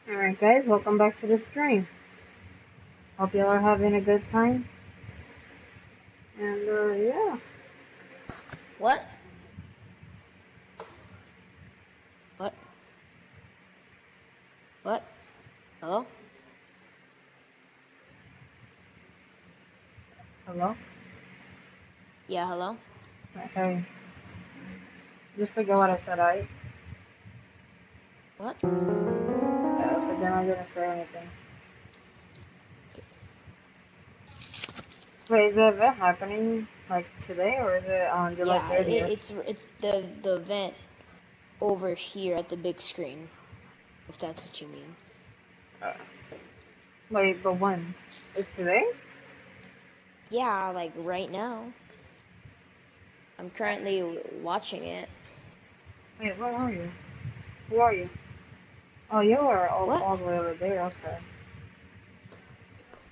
Alright guys, welcome back to the stream. Hope y'all are having a good time. And yeah. What? What? What? Hello? Hello? Yeah, hello? Hey. Just forget what I said, alright? What? Yeah, but then I didn't say anything. Wait, is the event happening like today or is it on July Yeah, 30th? it's the event over here at the big screen, if that's what you mean. Uh, wait, but when? It's today? Yeah, like right now. I'm currently watching it. Wait, where are you? Who are you? Oh, you are What? all the way over there, okay.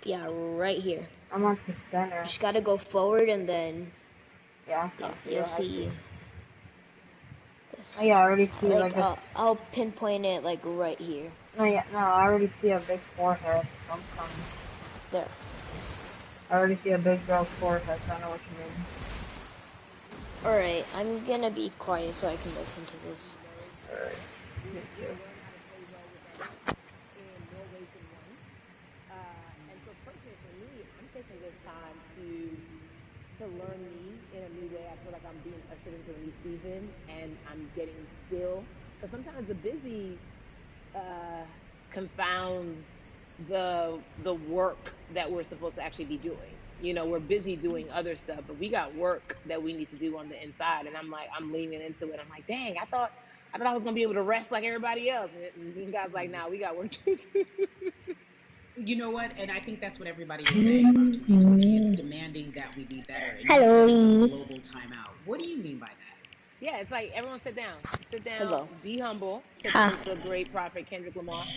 Yeah, right here. I'm on the You center. just gotta go forward and then, Yeah, yeah, I see you'll it, I see it. see Oh this. yeah, I already see Like, like a... I'll pinpoint it like right here. No, yeah, no, I already see a big forehead. I'm coming. There. I already see a big girl's forehead, so I know what you mean. Alright, I'm gonna be quiet so I can listen to this. Alright, me too. And so personally for me, I'm taking this time to learn me in a new way. I feel like I'm being ushered into a new season and I'm getting still. Because sometimes the busy confounds the work that we're supposed to actually be doing. You know, we're busy doing other stuff, but we got work that we need to do on the inside. And I'm leaning into it. I'm like, dang, I thought I was gonna be able to rest like everybody else. And God's like, nah, we got work to do. You know what? And I think that's what everybody is saying about 2020. It's demanding that we be better. And you said it's a global timeout. What do you mean by that? Yeah, it's like everyone sit down, Hello. be humble, to Ha. quote the great prophet Kendrick Lamar.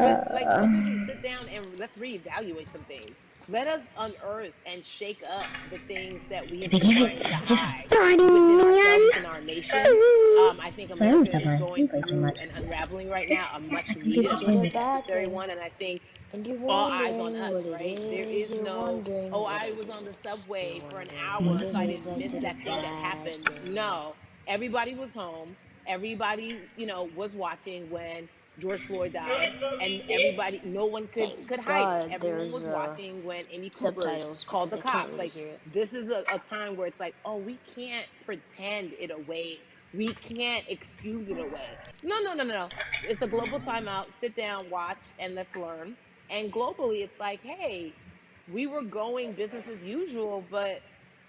But like, no, Yeah. seriously, sit down and let's reevaluate some things. Let us unearth and shake up the things that we The have been trying to video's just hide within ourselves, starting. within our nation. I think Sorry, America is Mustafa. going You play too through much. an unraveling right now, a Yes, much I can do needed, a that. much Get it back necessary in. one. And I think And you're all eyes on wondering us, what it right? There is. is You're no, wondering oh, what I I was on did. the You're subway for an wondering what hour, it so I is didn't I miss did that it thing that bad happened. for. No, everybody was home. Everybody, was watching when George Floyd died, and everybody, no one could Thank hide it. God Everyone there's was watching when Amy Cooper subtitles called because the I can't cops. really Like, hear it. this is a time where it's like, oh, we can't pretend it away. We can't excuse it away. No, no, no, no, no. It's a global timeout. Sit down, watch, and let's learn. And globally, it's like, hey, we were going business as usual, but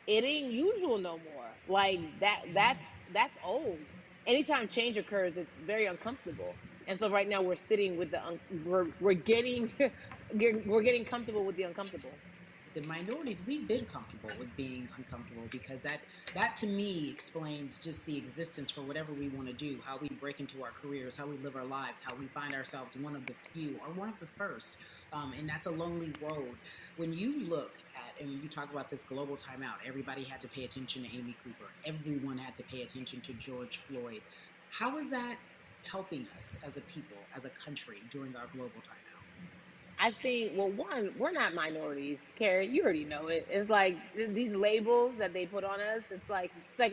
it ain't usual no more. Like that's old. Anytime change occurs, it's very uncomfortable. And so right now we're sitting with we're getting we're getting comfortable with the uncomfortable. The minorities, we've been comfortable with being uncomfortable because that to me explains just the existence for whatever we want to do, how we break into our careers, how we live our lives, how we find ourselves one of the few or one of the first. And that's a lonely road. When you look at and when you talk about this global timeout, everybody had to pay attention to Amy Cooper. Everyone had to pay attention to George Floyd. How is that helping us as a people, as a country during our global timeout? I think, well, one, we're not minorities, Carrie. You already know it. It's like these labels that they put on us. It's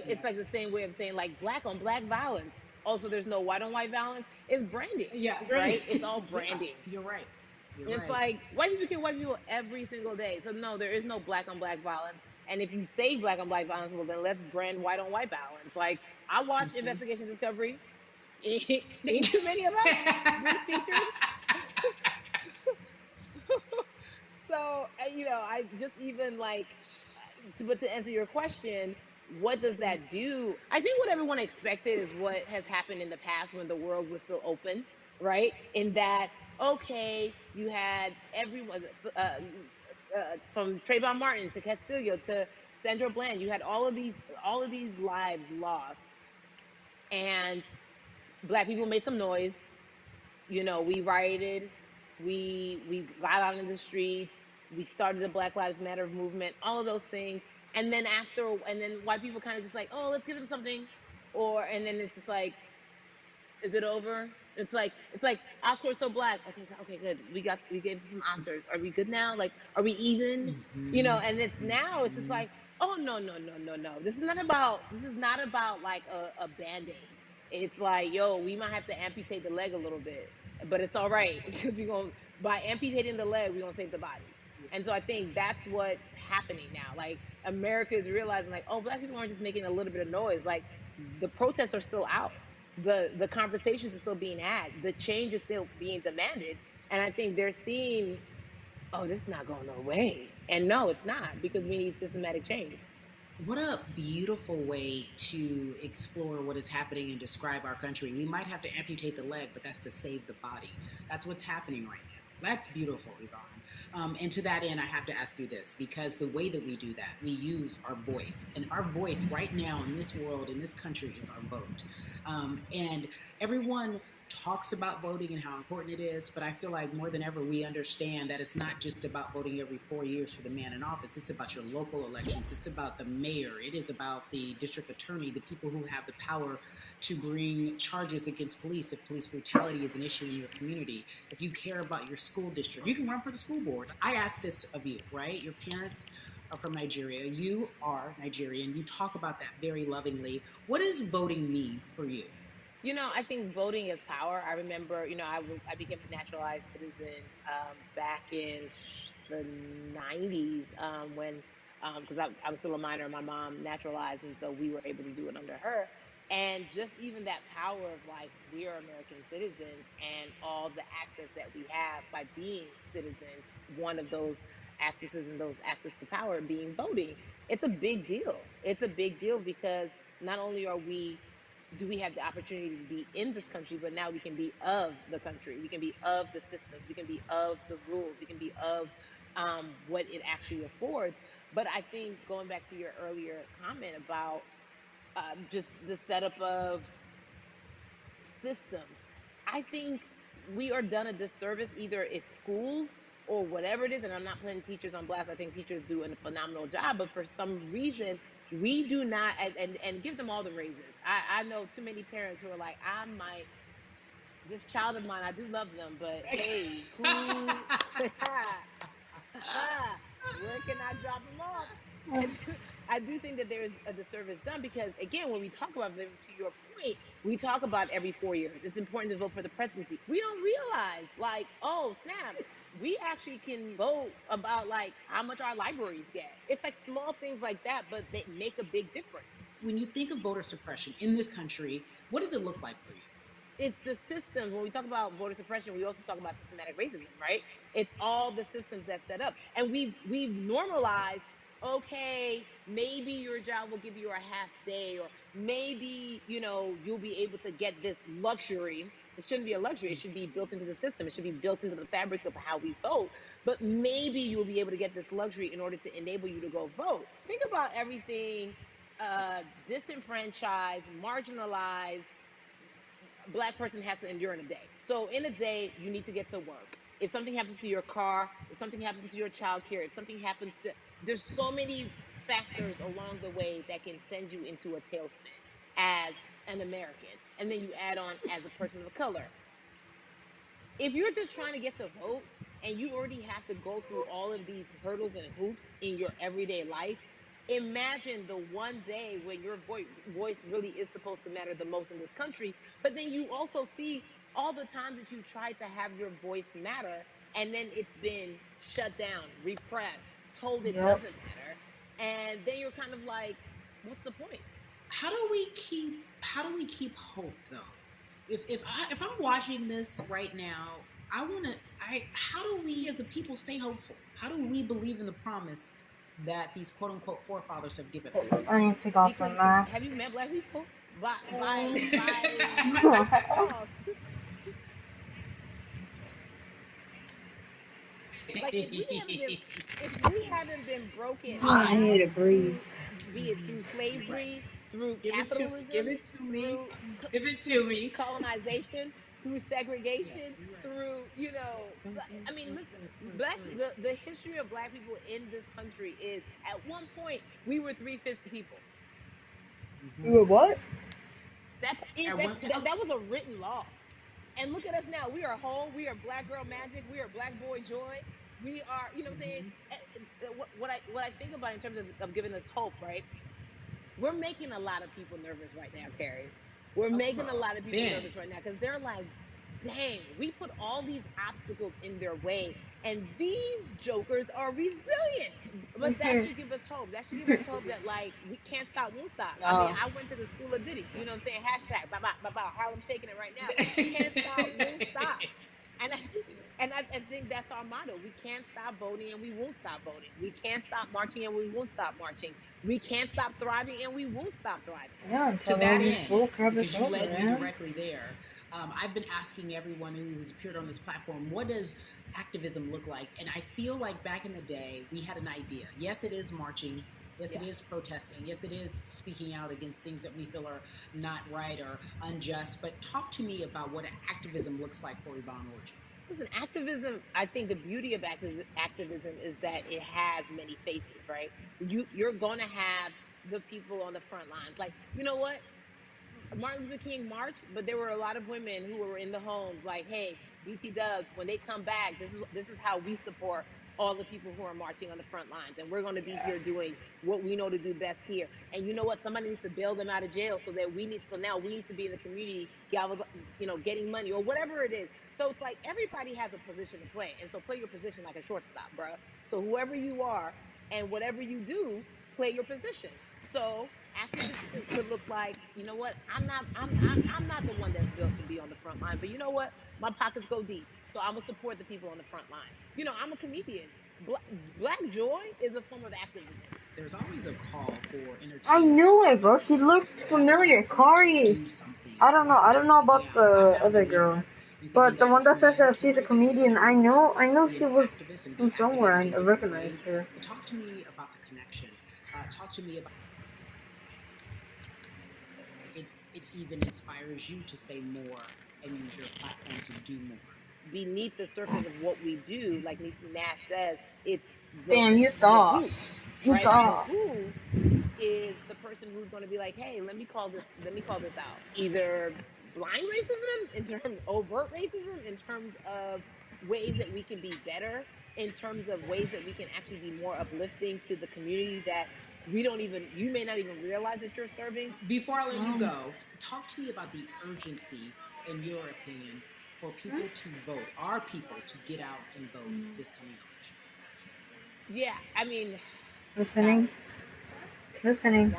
Yeah. like the same way of saying like black on black violence. Also, there's no white on white violence. It's branding, Yeah, right. right? It's all Yeah, branding. you're right. You're It's right. like white people kill white people every single day. So no, there is no black on black violence. And if you say black on black violence, well then let's brand white on white violence. Like I watch Mm-hmm. Investigation Discovery. Ain't too many of us being featured. so, I just even like but to answer your question, what does that do? I think what everyone expected is what has happened in the past when the world was still open, right? In that, okay, you had everyone from Trayvon Martin to Castillo to Sandra Bland. You had all of these lives lost, and black people made some noise. We rioted, we got out in the streets, we started the Black Lives Matter movement, all of those things. And then white people kind of just like, oh, let's give them something. And then it's just like, is it over? It's like Oscars so black. Okay, good. We gave some Oscars. Are we good now? Like, are we even? And it's now it's just like, oh no, no, no, no, no. This is not about like a band-aid. It's like, yo, we might have to amputate the leg a little bit, but it's all right because we're gonna by amputating the leg, we're gonna save the body. And so I think that's what's happening now. Like America is realizing, like, oh, black people aren't just making a little bit of noise. Like the protests are still out. The conversations are still being had. The change is still being demanded. And I think they're seeing, oh, this is not going no way. And no, it's not, because we need systematic change. What a beautiful way to explore what is happening and describe our country. We might have to amputate the leg, but that's to save the body. That's what's happening right now. That's beautiful, Yvonne. And to that end, I have to ask you this, because the way that we do that, we use our voice. And our voice right now in this world, in this country, is our vote. And everyone talks about voting and how important it is, but I feel like more than ever we understand that it's not just about voting every 4 years for the man in office. It's about your local elections. It's about the mayor. It is about the district attorney, the people who have the power to bring charges against police if police brutality is an issue in your community. If you care about your school district, you can run for the school board. I ask this of you, right? Your parents are from Nigeria. You are Nigerian. You talk about that very lovingly. What does voting mean for you? I think voting is power. I remember, I became a naturalized citizen back in the 90s when, because I was still a minor, my mom naturalized, and so we were able to do it under her. And just even that power of like, we are American citizens and all the access that we have by being citizens, one of those accesses and those access to power being voting, it's a big deal. It's a big deal because not only do we have the opportunity to be in this country, but now we can be of the country. We can be of the systems. We can be of the rules. We can be of what it actually affords. But I think going back to your earlier comment about just the setup of systems, I think we are done a disservice. Either it's schools or whatever it is, and I'm not putting teachers on blast. I think teachers do a phenomenal job, but for some reason we do not, and give them all the raises. I know too many parents who are like, this child of mine, I do love them, but hey, where can I drop them off? And I do think that there is a disservice done because, again, when we talk about them, to your point, we talk about every 4 years. It's important to vote for the presidency. We don't realize, like, oh, snap, we actually can vote about, like, how much our libraries get. It's like small things like that, but they make a big difference. When you think of voter suppression in this country, what does it look like for you? It's the systems. When we talk about voter suppression, we also talk about systematic racism, right? It's all the systems that set up. And we've normalized, okay, maybe your job will give you a half day, or maybe, you'll be able to get this luxury. It shouldn't be a luxury. It should be built into the system. It should be built into the fabric of how we vote. But maybe you'll be able to get this luxury in order to enable you to go vote. Think about everything disenfranchised, marginalized Black person has to endure in a day. So in a day, you need to get to work. If something happens to your car, if something happens to your child care, if something happens to, there's so many factors along the way that can send you into a tailspin as an American. And then you add on as a person of color. If you're just trying to get to vote and you already have to go through all of these hurdles and hoops in your everyday life, imagine the one day when your voice really is supposed to matter the most in this country. But then you also see all the times that you tried to have your voice matter, and then it's been shut down, repressed, told it doesn't matter. And then you're kind of like, what's the point? How do we keep hope though? If I'm watching this right now, how do we as a people stay hopeful? How do we believe in the promise that these quote unquote forefathers have given us? I need to take off my mask. Have you met Black people? By like if we haven't been broken, I need to breathe. Be it through slavery, through capitalism, give it to me, colonization, through segregation, through I mean, listen, the history of Black people in this country is, at one point we were 3/5 people. You were what? That was a written law. And look at us now. We are whole. We are Black Girl Magic. We are Black Boy Joy. We are, you know what I'm saying? Hmm. What I think about in terms of giving us hope, right? We're making a lot of people nervous right now, Carrie. We're making a lot of people Ben. nervous right now because they're like, dang, we put all these obstacles in their way, and these jokers are resilient. But that should give us hope. That should give us hope that, like, we can't stop, won't stop. I mean, No. I went to the school of Diddy. You know what I'm saying? Hashtag, bye bye, bye bye. Harlem shaking it right now. Can't stop, won't stop. And I think that's our motto. We can't stop voting and we won't stop voting. We can't stop marching and we won't stop marching. We can't stop thriving and we won't stop thriving. Yeah, To until all that this end, bull crap is because you over, led me man. directly there, I've been asking everyone who's appeared on this platform, what does activism look like? And I feel like back in the day, we had an idea. Yes, it is marching. Yes, it Yeah. is protesting. Yes, it is speaking out against things that we feel are not right or unjust. But talk to me about what activism looks like for Yvonne Orji. Listen, activism, I think the beauty of activism is that it has many faces, right? You're going to have the people on the front lines. Like, you know what? Martin Luther King marched, but there were a lot of women who were in the homes like, hey, BT Dubs, when they come back, this is how we support all the people who are marching on the front lines. And we're going to be here doing what we know to do best here. And you know what? Somebody needs to bail them out of jail so now we need to be in the community, getting money or whatever it is. So it's like everybody has a position to play. And so play your position like a shortstop, bro. So whoever you are and whatever you do, play your position. So activism could look like, you know what? I'm not the one that's built to be on the front line, but you know what? My pockets go deep, so I'm gonna support the people on the front line. I'm a comedian. Black joy is a form of activism. There's always a call for entertainers I or knew it, bro. She celebrities looked that have a familiar. platform to Kari. do something I don't know. I don't just know speaking about out. I'm the now a other believer girl, in thinking but the that one it's that says that she's a mandatory that you comedian, support people I know to she was be an activist and from be somewhere. activated I in different recognized ways. her. But talk to me about the connection. Talk to me about it even inspires you to say more and use your platform to do more. Beneath the surface of what we do, like Niecy Nash says, it's the Damn, you the thought. who, You right? The thought. who is the person who's going to be like, hey, let me call this out. Either blind racism in terms overt racism in terms of ways that we can be better, in terms of ways that we can actually be more uplifting to the community that you may not even realize that you're serving. Before I let you go, talk to me about the urgency, in your opinion, for people to vote, our people to get out and vote this coming election. Yeah, I mean, Listening. guys, Listening.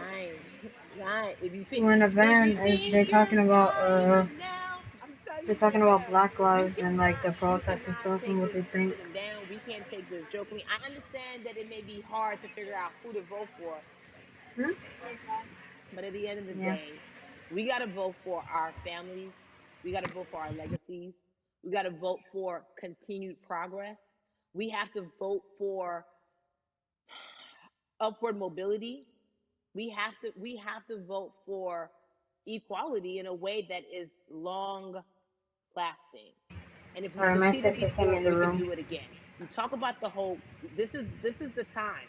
Ryan, if you think When a if you van is, think they're you're talking about, dying now, I'm telling they're you talking right about now, Black we lives and like cannot the we protests and cannot stuff and take what this they think. sitting down. We can't take this jokingly. I understand that it may be hard to figure out who to vote for, Hmm? but at the end of the Yeah. day, we got to vote for our families. We got to vote for our legacies. We got to vote for continued progress. We have to vote for upward mobility. We have to vote for equality in a way that is long lasting. And if we Sorry, my succeeded sister came before, in the we can room. do it again. We talk about the whole. This is the time.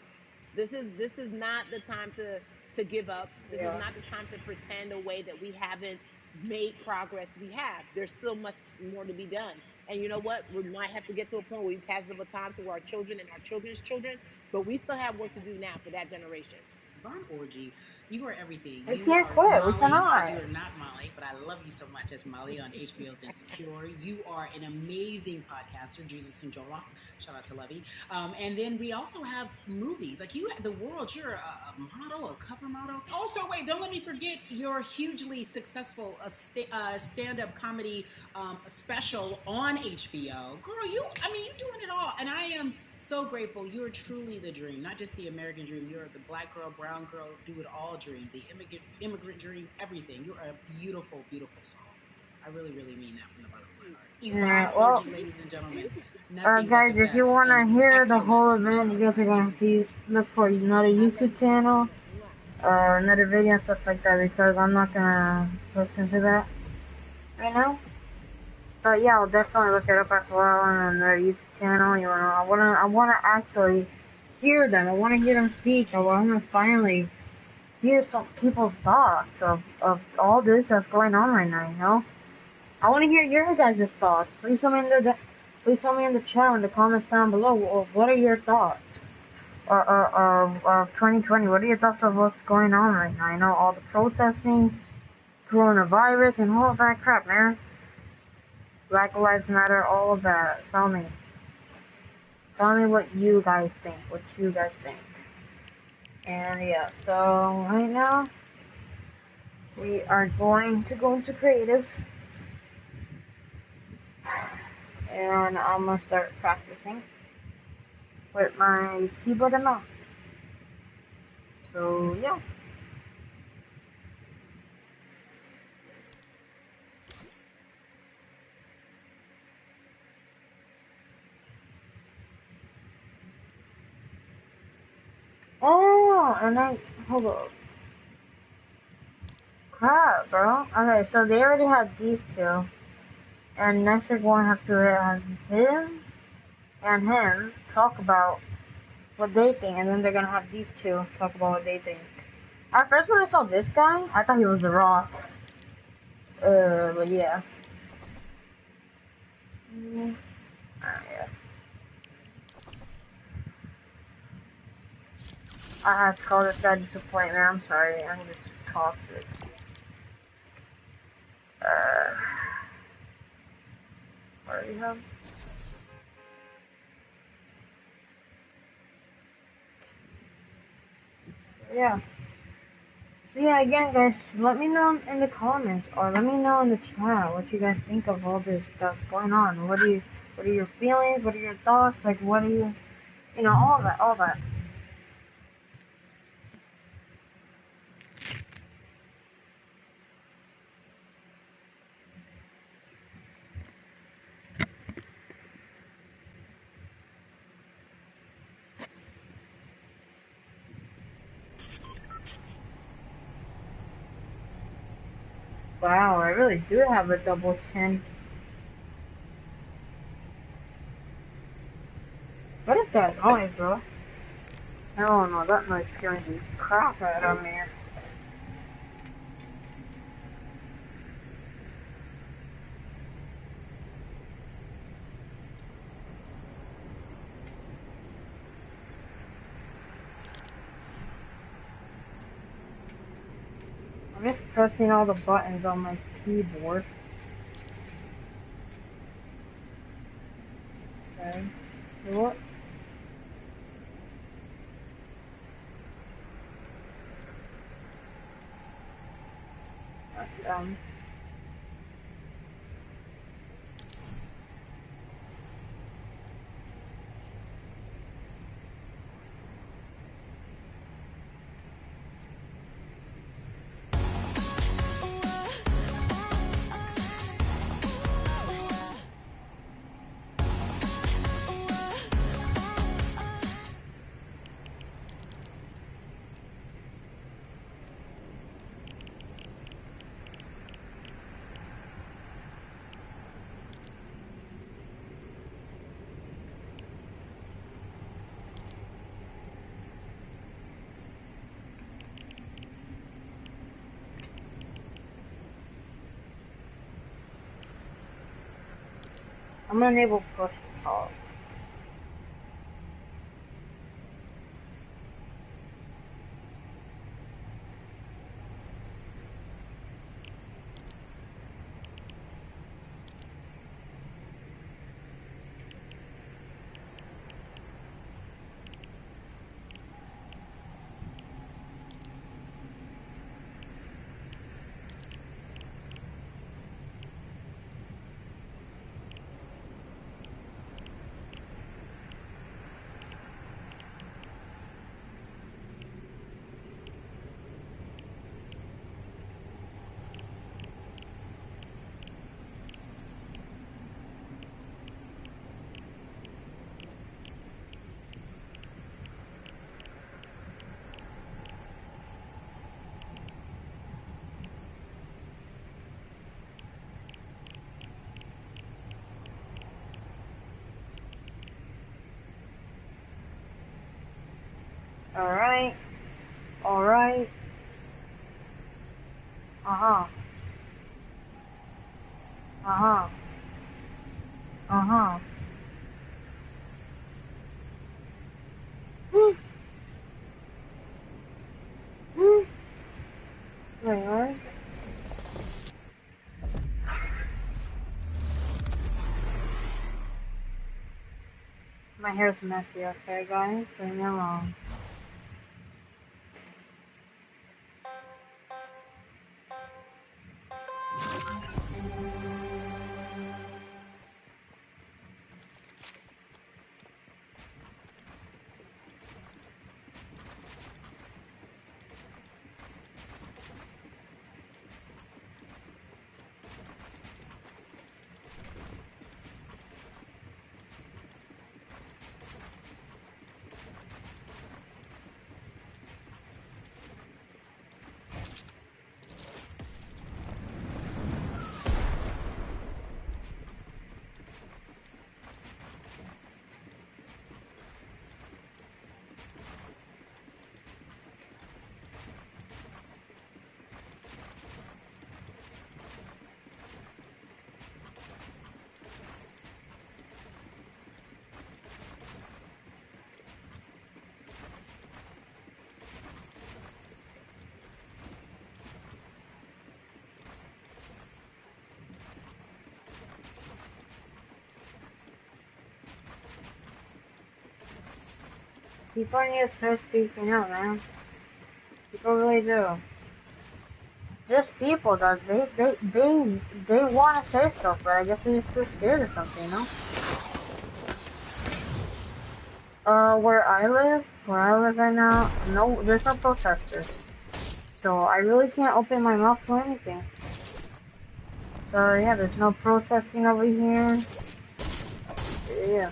This is not the time to give up. This is Yeah. not the time to pretend a way that we haven't made progress. We have. There's still much more to be done. And you know what? We might have to get to a point where we pass the baton to our children and our children's children, but we still have work to do now for that generation. Yvonne Orji, you are everything. We You can't are quit. We Molly, but cannot. you are not Molly. But I love you so much as Molly on HBO's Insecure. You are an amazing podcaster, Jesus and Joloff. Shout out to Lovey. And then we also have movies. Like you, The World, you're a model, a cover model. Also, wait, don't let me forget your hugely successful stand-up comedy special on HBO. Girl, you're doing it all. And I am so grateful. You're truly the dream, not just the American dream. You're the black girl, brown girl, do it all dream, the immigrant dream, everything. You're a beautiful, beautiful soul. I really, really mean that from the bottom of my heart. Yeah, Yvonne well, Orji, ladies and gentlemen, nothing but guys, the if you best want to and hear the whole excellent event, you guys are superstar. going to have to look for another I love YouTube you too. channel, Mwah. another video and stuff like that because I'm not going to listen to that right now. But yeah, I'll definitely look it up as well on their YouTube channel. I wanna actually hear them. I wanna hear them speak. I wanna finally hear some people's thoughts of all this that's going on right now. I want to hear your guys' thoughts. Please tell me in the chat in the comments down below. What are your thoughts? Of 2020. What are your thoughts of what's going on right now? I know all the protesting, coronavirus, and all of that crap, man. Black Lives Matter, all of that. Tell me. Tell me what you guys think. What you guys think. And yeah, so right now, we are going to go into creative. And I'm gonna start practicing with my keyboard and mouse. So yeah. Oh, and I hold on. Crap, bro. Okay, so they already had these two, and next we're going to have to have him and him talk about what they think, and then they're gonna have these two talk about what they think. At first, when I saw this guy, I thought he was The Rock. But yeah. Yeah. I have to call this guy disappointment. I'm sorry. I'm just toxic. What do you have? Yeah. So yeah, again, guys, let me know in the comments or let me know in the chat what you guys think of all this stuff going on. What are your feelings? What are your thoughts? Like, what are you know, all that, all that. Wow, I really do have a double chin. What is that noise, bro? I don't know, that noise scaring the crap out of me. I'm just pressing all the buttons on my keyboard. Okay. What? That's, I'm gonna enable push to talk. Alright. Alright. Uh-huh. Uh-huh. Uh-huh. Wait, what? My hair's messy, okay, guys? Leave me alone. People need to start speaking up, man. People really do. Just people that they want to say stuff, but I guess they're just too scared or something, you know? Where I live right now, no, there's no protesters. So I really can't open my mouth for anything. So yeah, there's no protesting over here. Yeah.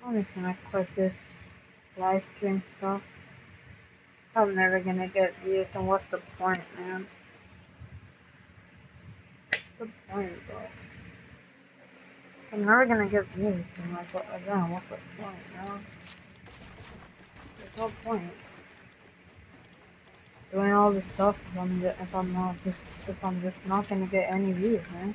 I'm just gonna quit this live stream stuff. I'm never gonna get views, and what's the point, man? What's the point, bro? I'm never gonna get views, and like, again, what's the point, man? There's no point doing all this stuff if I'm just not gonna get any views, man.